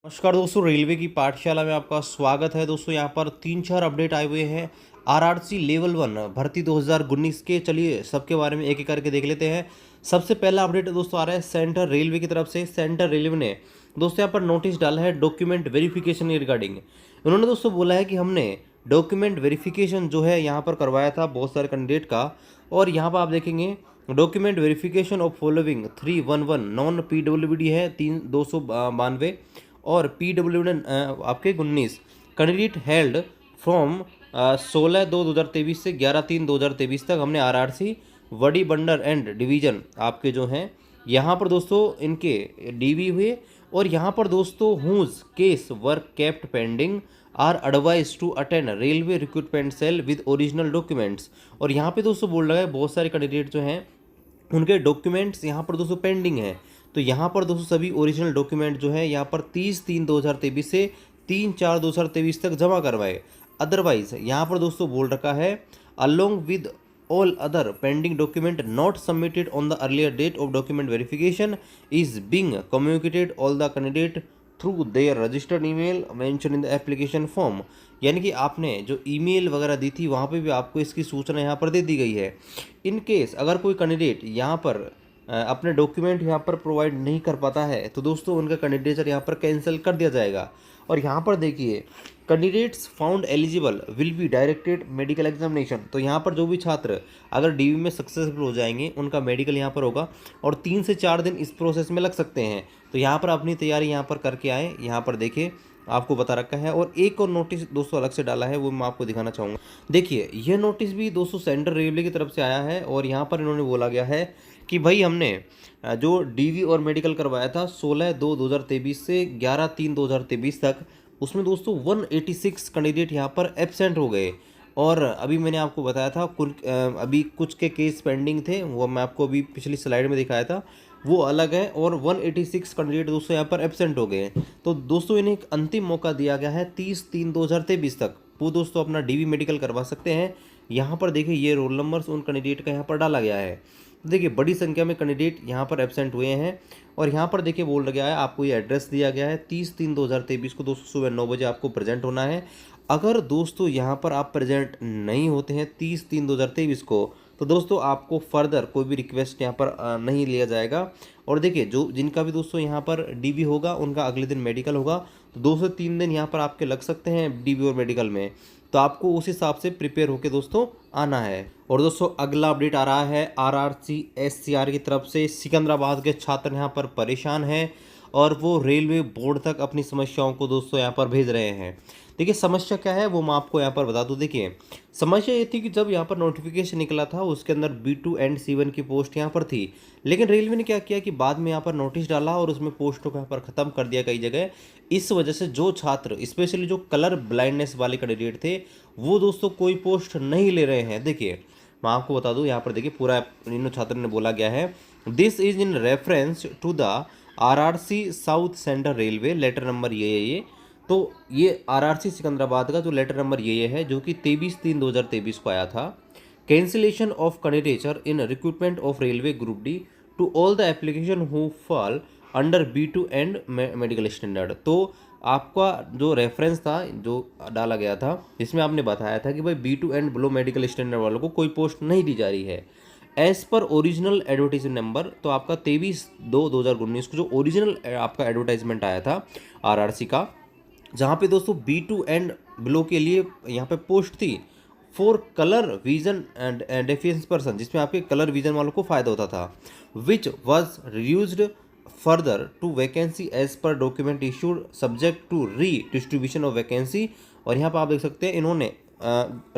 नमस्कार दोस्तों, रेलवे की पाठशाला में आपका स्वागत है। दोस्तों यहाँ पर 3-4 अपडेट आए हुए हैं आरआरसी लेवल 1 भर्ती 2019 के। चलिए सबके बारे में एक एक करके देख लेते हैं। सबसे पहला अपडेट दोस्तों आ रहा है सेंट्रल रेलवे की तरफ से। सेंट्रल रेलवे ने दोस्तों यहाँ पर नोटिस डाला है डॉक्यूमेंट वेरिफिकेशन रिगार्डिंग। उन्होंने दोस्तों बोला है कि हमने डॉक्यूमेंट वेरिफिकेशन जो है यहाँ पर करवाया था बहुत सारे कैंडिडेट का, और यहाँ पर आप देखेंगे document verification of following 311 non PWD है 292, और पीडब्ल्यू ने आपके 19 कैंडिडेट हेल्ड फ्रॉम 16/2/2023 से 11/3/2023 तक हमने आरआरसी वडी बंडर एंड डिवीजन आपके जो हैं यहाँ पर दोस्तों इनके डीवी हुए। और यहाँ पर दोस्तों whose case were kept pending are advise to attend railway recruitment cell with original documents. और यहाँ पे दोस्तों बोल रहा है बहुत सारे कैंडिडेट जो हैं उनके डॉक्यूमेंट्स यहाँ पर दोस्तों पेंडिंग है। तो यहाँ पर दोस्तों सभी ओरिजिनल डॉक्यूमेंट जो है यहाँ पर 30/3/2023 से 3/4/2023 तक जमा करवाए। अदरवाइज यहाँ पर दोस्तों बोल रखा है along with all other pending document not submitted on the earlier date of document verification is being communicated all the candidate through their registered email mention in the application form. यानी कि आपने जो ईमेल वगैरह दी थी वहाँ पे भी आपको इसकी सूचना यहाँ पर दे दी गई है। इन केस अगर कोई कैंडिडेट यहाँ पर अपने डॉक्यूमेंट यहाँ पर प्रोवाइड नहीं कर पाता है तो दोस्तों उनका कैंडिडेचर यहाँ पर कैंसिल कर दिया जाएगा। और यहाँ पर देखिए candidates found eligible will be directed medical examination. तो यहाँ पर जो भी छात्र अगर डीवी में सक्सेसफुल हो जाएंगे उनका मेडिकल यहाँ पर होगा, और 3 से 4 दिन इस प्रोसेस में लग सकते हैं। तो यहाँ पर अपनी तैयारी यहाँ पर करके आए। यहाँ पर देखिए आपको बता रखा है। और एक और नोटिस दोस्तों अलग से डाला है, वो मैं आपको दिखाना चाहूँगा। देखिए यह नोटिस भी दोस्तों सेंट्रल रेलवे की तरफ से आया है, और यहाँ पर इन्होंने बोला गया है कि भाई हमने जो डीवी और मेडिकल करवाया था 16/2/2023 से 11/3/2023 तक, उसमें दोस्तों 186 कैंडिडेट यहाँ पर एब्सेंट हो गए। और अभी मैंने आपको बताया था अभी कुछ के केस पेंडिंग थे, वो मैं आपको अभी पिछली स्लाइड में दिखाया था, वो अलग है। और 186 कैंडिडेट दोस्तों यहाँ पर एब्सेंट हो गए हैं। तो दोस्तों इन्हें एक अंतिम मौका दिया गया है 30/3/2023 तक, वो दोस्तों अपना डीवी मेडिकल करवा सकते हैं। यहाँ पर देखिए ये रोल नंबर्स उन कैंडिडेट का यहाँ पर डाला गया है। देखिए बड़ी संख्या में कैंडिडेट यहाँ पर एब्सेंट हुए हैं। और यहाँ पर देखिए बोल गया है आपको ये एड्रेस दिया गया है 30/3/2023 को दोस्तों सुबह 9 बजे आपको प्रेजेंट होना है। अगर दोस्तों यहाँ पर आप प्रेजेंट नहीं होते हैं 30/3/2023 को, तो दोस्तों आपको फर्दर कोई भी रिक्वेस्ट यहाँ पर नहीं लिया जाएगा। और देखिए जो जिनका भी दोस्तों यहाँ पर डीबी होगा उनका अगले दिन मेडिकल होगा, तो 2 से 3 दिन यहाँ पर आपके लग सकते हैं डीबी और मेडिकल में। तो आपको उस हिसाब से प्रिपेयर होकर दोस्तों आना है। और दोस्तों अगला अपडेट आ रहा है आरआरसी एससीआर की तरफ से। सिकंदराबाद के छात्र यहाँ पर परेशान हैं और वो रेलवे बोर्ड तक अपनी समस्याओं को दोस्तों यहाँ पर भेज रहे हैं। देखिए समस्या क्या है वो मैं आपको यहाँ पर बता दूँ। देखिए समस्या ये थी कि जब यहाँ पर नोटिफिकेशन निकला था उसके अंदर B2 एंड C1 की पोस्ट यहाँ पर थी, लेकिन रेलवे ने क्या किया कि बाद में यहाँ पर नोटिस डाला और उसमें पोस्टों को यहाँ पर ख़त्म कर दिया कई जगह। इस वजह से जो छात्र स्पेशली जो कलर ब्लाइंडनेस वाले कैंडिडेट थे वो दोस्तों कोई पोस्ट नहीं ले रहे हैं। देखिए मैं आपको बता दूं यहाँ पर देखिए पूरा इन छात्रों ने बोला गया है this is in reference to the RRC South Central Railway letter number ये। तो ये आरआरसी सिकंदराबाद का जो लेटर नंबर ये है जो कि 23/3/2023 को आया था। Cancellation of candidature in recruitment of railway group D to all the application who fall under B2 and medical standard. तो आपका जो रेफरेंस था जो डाला गया था जिसमें आपने बताया था कि भाई B2 and below medical standard वालों को कोई पोस्ट नहीं दी जा रही है as per original advertisement number. तो आपका 23/2/2019 को जो ओरिजिनल आपका एडवर्टाइजमेंट आया था आरआरसी का, जहाँ पे दोस्तों B2 एंड बिलो के लिए यहाँ पे पोस्ट थी for colour vision and deficiency person, जिसमें आपके कलर विजन वालों को फ़ायदा होता था, which was reduced further to vacancy as per document issued subject to redistribution of vacancy. और यहाँ पर आप देख सकते हैं इन्होंने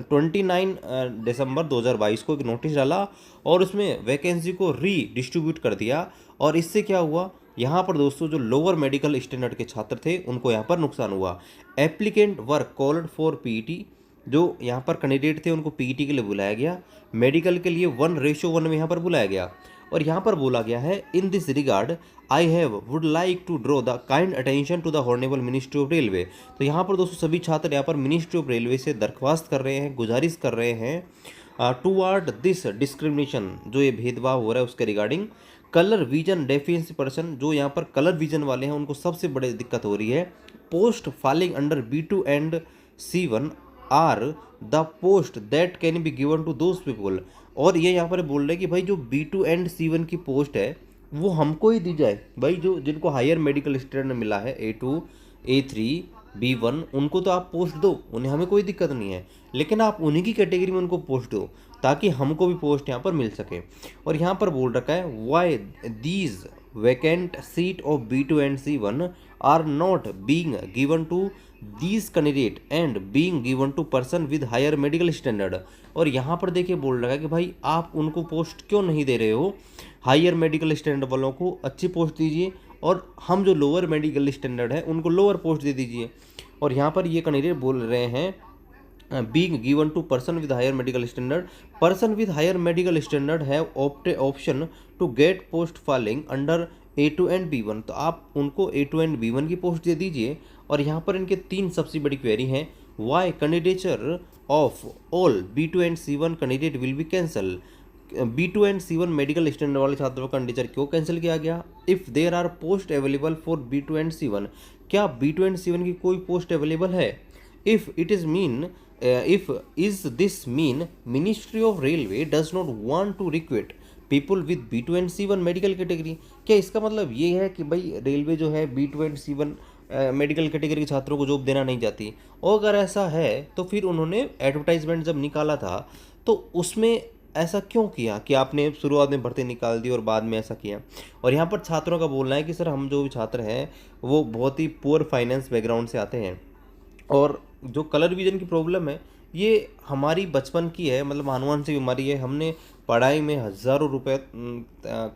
29 दिसंबर 2022 को एक नोटिस डाला और उसमें वैकेंसी को री डिस्ट्रीब्यूट कर दिया। और इससे क्या हुआ, यहाँ पर दोस्तों जो लोअर मेडिकल स्टैंडर्ड के छात्र थे उनको यहाँ पर नुकसान हुआ। Applicant were called for PET, जो यहाँ पर कैंडिडेट थे उनको पीईटी के लिए बुलाया गया, मेडिकल के लिए 1:1 में यहाँ पर बुलाया गया। और यहाँ पर बोला गया है in this regard I have would like to draw the kind attention to the honourable ministry of railway. तो यहाँ पर दोस्तों सभी छात्र यहाँ पर मिनिस्ट्री ऑफ रेलवे से दरख्वास्त कर रहे हैं, गुजारिश कर रहे हैं टूवर्ड दिस डिस्क्रिमिनेशन, जो ये भेदभाव हो रहा है उसके regarding colour vision deficiency person, जो यहाँ पर कलर विजन वाले हैं उनको सबसे बड़ी दिक्कत हो रही है। Post falling under B2 and C1 are the post that can be given to those people. और ये यहाँ पर बोल रहे हैं कि भाई जो B2 एंड C1 की पोस्ट है वो हमको ही दी जाए। भाई जो जिनको हायर मेडिकल स्टैंडर्ड मिला है A2 A3 B1 उनको तो आप पोस्ट दो, उन्हें हमें कोई दिक्कत नहीं है, लेकिन आप उन्हीं की कैटेगरी में उनको पोस्ट दो ताकि हमको भी पोस्ट यहाँ पर मिल सके। और यहाँ पर बोल रखा है why these vacant seat of B2 and C1 are not being given to these candidate and being given to person with higher medical standard. और यहाँ पर देखिए बोल रखा है कि भाई आप उनको पोस्ट क्यों नहीं दे रहे हो, हायर मेडिकल स्टैंडर्ड वालों को अच्छी पोस्ट दीजिए और हम जो लोअर मेडिकल स्टैंडर्ड है उनको लोअर पोस्ट दे दीजिए। और यहाँ पर ये कैंडिडेट बोल रहे हैं being given to person with higher medical standard, person with higher medical standard have option to get post falling under A2 and B1। तो आप उनको A2 and B1 की पोस्ट दे दीजिए। और यहाँ पर इनके तीन सबसे बड़ी क्वेरी हैं, why candidature of all B2 and C1 candidate will be cancel. B2 and C1 medical standard वाले छात्रों का कैंडिडेचर क्यों कैंसिल किया गया। If there are post available for B2 and C1, क्या B2 एंड C1 की कोई पोस्ट अवेलेबल है। If it is mean if is this mean Ministry of Railway does not want to recruit people with B2 and C1 medical category. क्या इसका मतलब ये है कि भाई रेलवे जो है B2 and C1 medical category के छात्रों को जॉब देना नहीं चाहती। और अगर ऐसा है तो फिर उन्होंने एडवर्टाइजमेंट जब निकाला था तो उसमें ऐसा क्यों किया कि आपने शुरुआत में भर्ती निकाल दी और बाद में ऐसा किया। और यहाँ पर छात्रों का बोलना है कि सर हम जो भी छात्र हैं वो बहुत ही पुअर फाइनेंस बैकग्राउंड से आते हैं और जो कलर विजन की प्रॉब्लम है ये हमारी बचपन की है, मतलब आनुवंशिक बीमारी है। हमने पढ़ाई में हज़ारों रुपए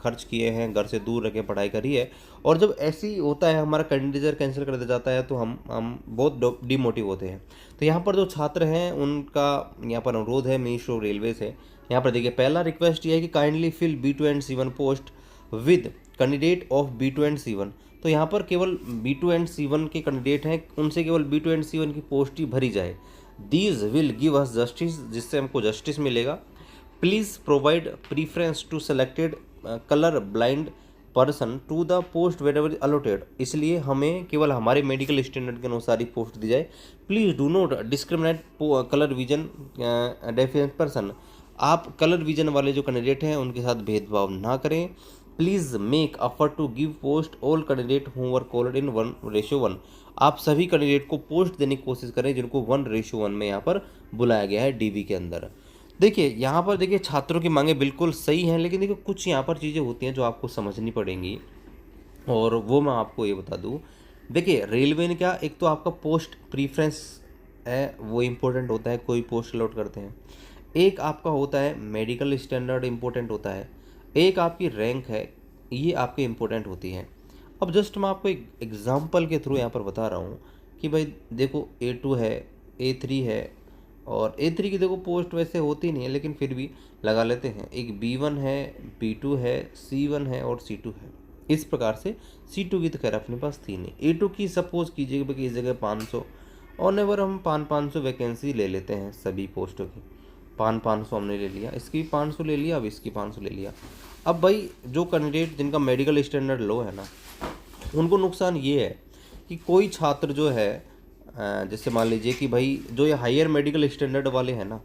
खर्च किए हैं, घर से दूर रह के पढ़ाई करी है और जब ऐसी होता है हमारा कैंडिडेचर कैंसिल कर दिया जाता है तो हम बहुत डिमोटिव होते हैं। तो यहाँ पर जो छात्र हैं उनका यहाँ पर अनुरोध है मिनिस्ट्री ऑफ रेलवे से। यहाँ पर देखिए पहला रिक्वेस्ट ये है कि kindly fill B2 and C1 post with candidate of B2 and C1। तो यहाँ पर केवल B2 एंड C1 के कैंडिडेट हैं, उनसे केवल B2 एंड C1 की पोस्ट ही भरी जाए। These will give us justice, जिससे हमको जस्टिस मिलेगा। Please provide preference to selected colour blind person to the post wherever allotted. इसलिए हमें केवल हमारे मेडिकल स्टैंडर्ड के अनुसार ही पोस्ट दी जाए। Please do not discriminate colour vision deficient person. आप कलर विजन वाले जो कैंडिडेट हैं उनके साथ भेदभाव ना करें। Please make effort to give post all candidate who were called in 1:1। आप सभी कैंडिडेट को पोस्ट देने की कोशिश करें जिनको 1:1 में यहाँ पर बुलाया गया है डीबी के अंदर। देखिए यहाँ पर देखिए छात्रों की मांगे बिल्कुल सही हैं, लेकिन देखिए कुछ यहाँ पर चीज़ें होती हैं जो आपको समझनी पड़ेंगी और वो मैं आपको ये बता दूँ। देखिए रेलवे ने क्या, एक तो आपका पोस्ट प्रीफ्रेंस है वो इम्पोर्टेंट होता है, कोई पोस्ट अलॉट करते हैं। एक आपका होता है मेडिकल स्टैंडर्ड इम्पोर्टेंट होता है, एक आपकी रैंक है, ये आपके इम्पोर्टेंट होती है। अब जस्ट मैं आपको एक एग्जांपल के थ्रू यहाँ पर बता रहा हूँ कि भाई देखो A2 है, A3 है और A3 की देखो पोस्ट वैसे होती नहीं है लेकिन फिर भी लगा लेते हैं। एक B1 है, B2 है, C1 है और C2 है। इस प्रकार से C2 की तो खैर अपने पास थी नहीं। A2 की सपोज कीजिए कि इस जगह 500 और नेवर हम 500 वैकेंसी ले लेते हैं सभी पोस्टों की। 500 हमने ले लिया, इसकी 500 ले लिया, अब इसकी 500 ले लिया। अब भाई जो कैंडिडेट जिनका मेडिकल स्टैंडर्ड लो है ना उनको नुकसान ये है कि कोई छात्र जो है जैसे मान लीजिए कि भाई जो ये हायर मेडिकल स्टैंडर्ड वाले हैं ना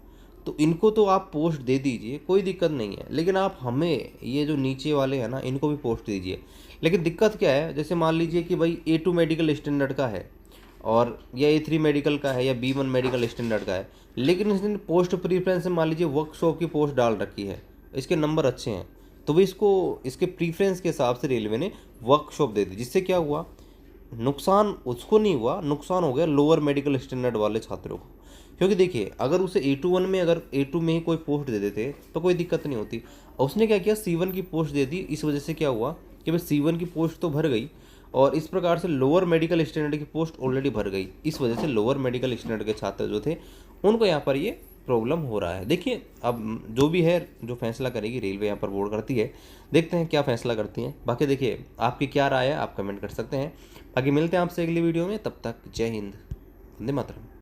तो इनको तो आप पोस्ट दे दीजिए, कोई दिक्कत नहीं है, लेकिन आप हमें ये जो नीचे वाले हैं ना इनको भी पोस्ट दीजिए। लेकिन दिक्कत क्या है, जैसे मान लीजिए कि भाई A2 मेडिकल स्टैंडर्ड का है और या A3 मेडिकल का है या B1 मेडिकल स्टैंडर्ड का है, लेकिन इसने पोस्ट प्रीफ्रेंस में मान लीजिए वर्कशॉप की पोस्ट डाल रखी है, इसके नंबर अच्छे हैं तो भी इसको इसके प्रीफ्रेंस के हिसाब से रेलवे ने वर्कशॉप दे दी। जिससे क्या हुआ, नुकसान उसको नहीं हुआ, नुकसान हो गया लोअर मेडिकल स्टैंडर्ड वाले छात्रों को। क्योंकि देखिए अगर उसे A2 में अगर A2 में ही कोई पोस्ट दे देते तो कोई दिक्कत नहीं होती। उसने क्या किया, C1 की पोस्ट दे दी। इस वजह से क्या हुआ कि भाई C1 की पोस्ट तो भर गई और इस प्रकार से लोअर मेडिकल स्टैंडर्ड की पोस्ट ऑलरेडी भर गई। इस वजह से लोअर मेडिकल स्टैंडर्ड के छात्र जो थे उनको यहाँ पर ये प्रॉब्लम हो रहा है। देखिए अब जो भी है, जो फैसला करेगी रेलवे यहाँ पर बोर्ड करती है, देखते हैं क्या फैसला करती हैं। बाकी देखिए आपकी क्या राय है आप कमेंट कर सकते हैं। बाकी मिलते हैं आपसे अगली वीडियो में, तब तक जय हिंद, वंदे मातरम।